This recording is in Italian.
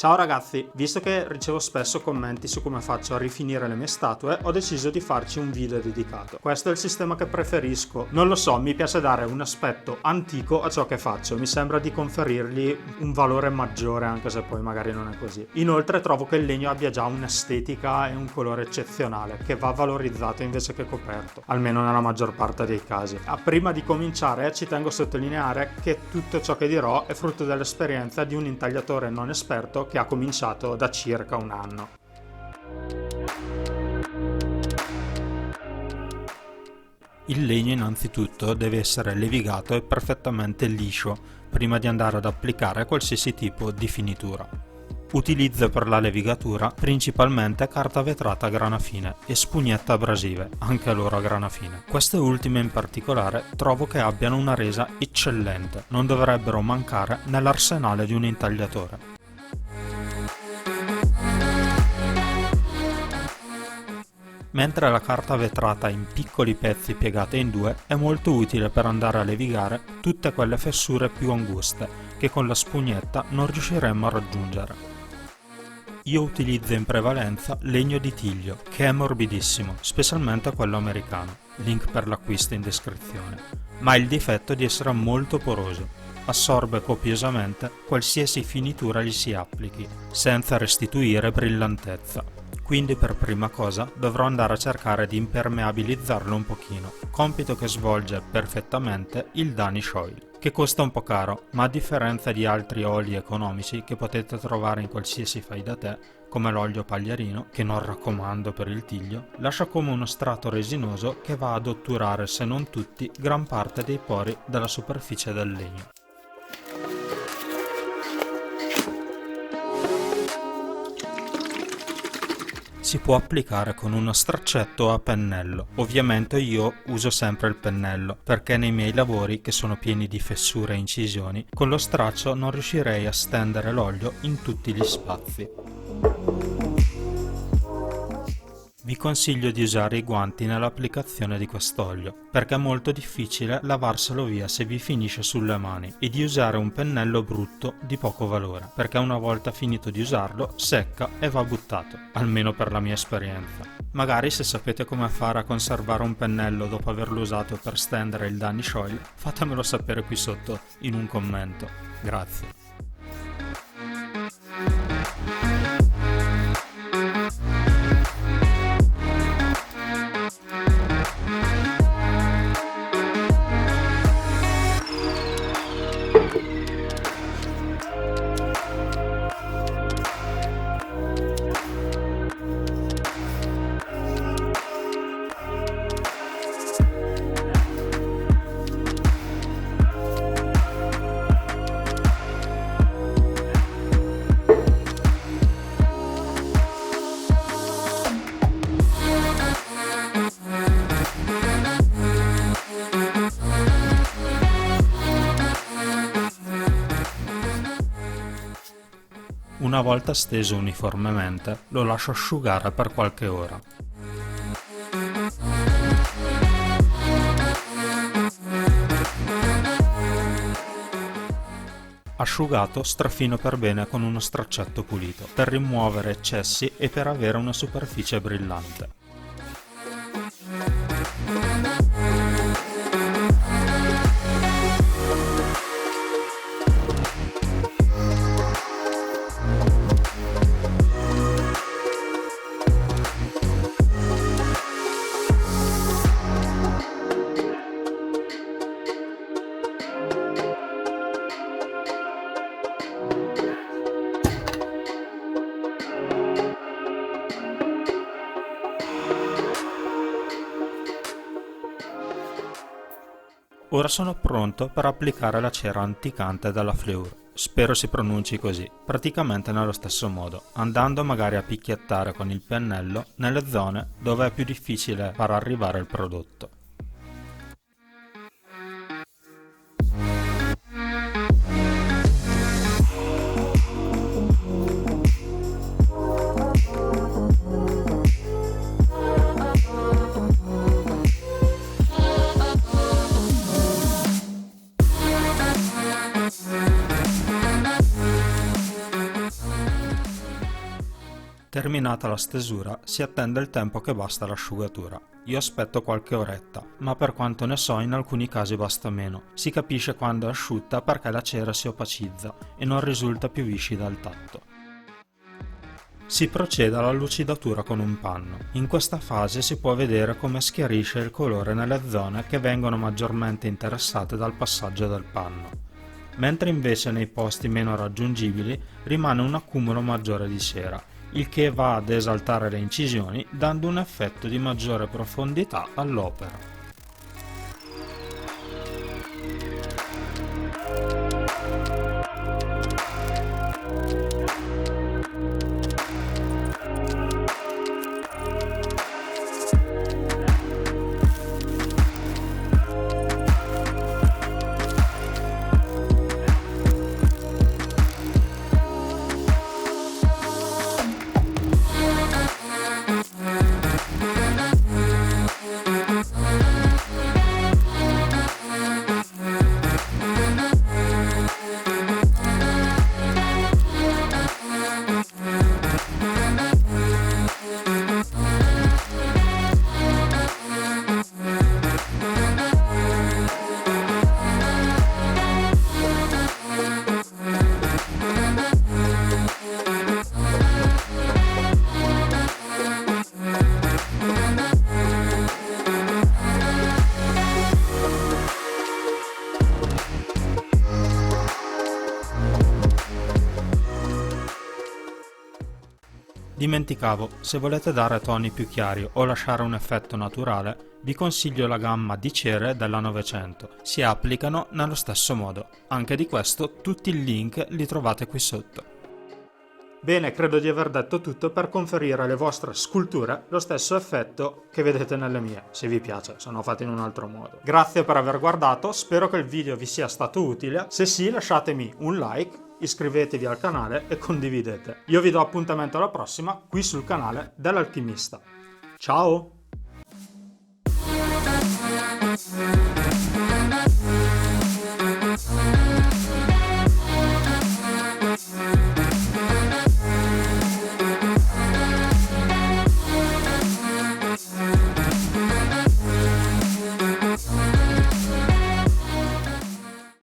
Ciao ragazzi, visto che ricevo spesso commenti su come faccio a rifinire le mie statue, ho deciso di farci un video dedicato. Questo è il sistema che preferisco. Non lo so, mi piace dare un aspetto antico a ciò che faccio, mi sembra di conferirgli un valore maggiore, anche se poi magari non è così. Inoltre trovo che il legno abbia già un'estetica e un colore eccezionale, che va valorizzato invece che coperto, almeno nella maggior parte dei casi. Prima di cominciare ci tengo a sottolineare che tutto ciò che dirò è frutto dell'esperienza di un intagliatore non esperto che ha cominciato da circa un anno. Il legno innanzitutto deve essere levigato e perfettamente liscio prima di andare ad applicare qualsiasi tipo di finitura. Utilizzo per la levigatura principalmente carta vetrata a grana fine e spugnette abrasive, anche loro a grana fine. Queste ultime in particolare trovo che abbiano una resa eccellente, non dovrebbero mancare nell'arsenale di un intagliatore. Mentre la carta vetrata in piccoli pezzi piegate in due è molto utile per andare a levigare tutte quelle fessure più anguste che con la spugnetta non riusciremmo a raggiungere. Io utilizzo in prevalenza legno di tiglio, che è morbidissimo, specialmente quello americano, link per l'acquisto in descrizione, ma ha il difetto di essere molto poroso, assorbe copiosamente qualsiasi finitura gli si applichi, senza restituire brillantezza. Quindi per prima cosa dovrò andare a cercare di impermeabilizzarlo un pochino, compito che svolge perfettamente il Danish Oil, che costa un po' caro, ma a differenza di altri oli economici che potete trovare in qualsiasi fai da te, come l'olio pagliarino, che non raccomando per il tiglio, lascia come uno strato resinoso che va ad otturare, se non tutti, gran parte dei pori della superficie del legno. Si può applicare con uno straccetto a pennello. Ovviamente io uso sempre il pennello, perché nei miei lavori, che sono pieni di fessure e incisioni, con lo straccio non riuscirei a stendere l'olio in tutti gli spazi. Vi consiglio di usare i guanti nell'applicazione di quest'olio, perché è molto difficile lavarselo via se vi finisce sulle mani, e di usare un pennello brutto di poco valore, perché una volta finito di usarlo secca e va buttato, almeno per la mia esperienza. Magari se sapete come fare a conservare un pennello dopo averlo usato per stendere il Danish Oil, fatemelo sapere qui sotto in un commento. Grazie. Una volta steso uniformemente, lo lascio asciugare per qualche ora. Asciugato, strafino per bene con uno straccetto pulito, per rimuovere eccessi e per avere una superficie brillante. Ora sono pronto per applicare la cera anticante della Fleur, spero si pronunci così, praticamente nello stesso modo, andando magari a picchiettare con il pennello nelle zone dove è più difficile far arrivare il prodotto. Terminata la stesura, si attende il tempo che basta l'asciugatura. Io aspetto qualche oretta, ma per quanto ne so in alcuni casi basta meno. Si capisce quando è asciutta perché la cera si opacizza e non risulta più viscida al tatto. Si procede alla lucidatura con un panno. In questa fase si può vedere come schiarisce il colore nelle zone che vengono maggiormente interessate dal passaggio del panno, mentre invece nei posti meno raggiungibili rimane un accumulo maggiore di cera, il che va ad esaltare le incisioni dando un effetto di maggiore profondità all'opera. Dimenticavo, se volete dare toni più chiari o lasciare un effetto naturale, vi consiglio la gamma di cere della 900, si applicano nello stesso modo. Anche di questo tutti i link li trovate qui sotto. Bene, credo di aver detto tutto per conferire alle vostre sculture lo stesso effetto che vedete nelle mie, se vi piace, se no fate in un altro modo. Grazie per aver guardato, spero che il video vi sia stato utile, se sì lasciatemi un like, iscrivetevi al canale e condividete. Io vi do appuntamento alla prossima qui sul canale dell'Alchimista. Ciao!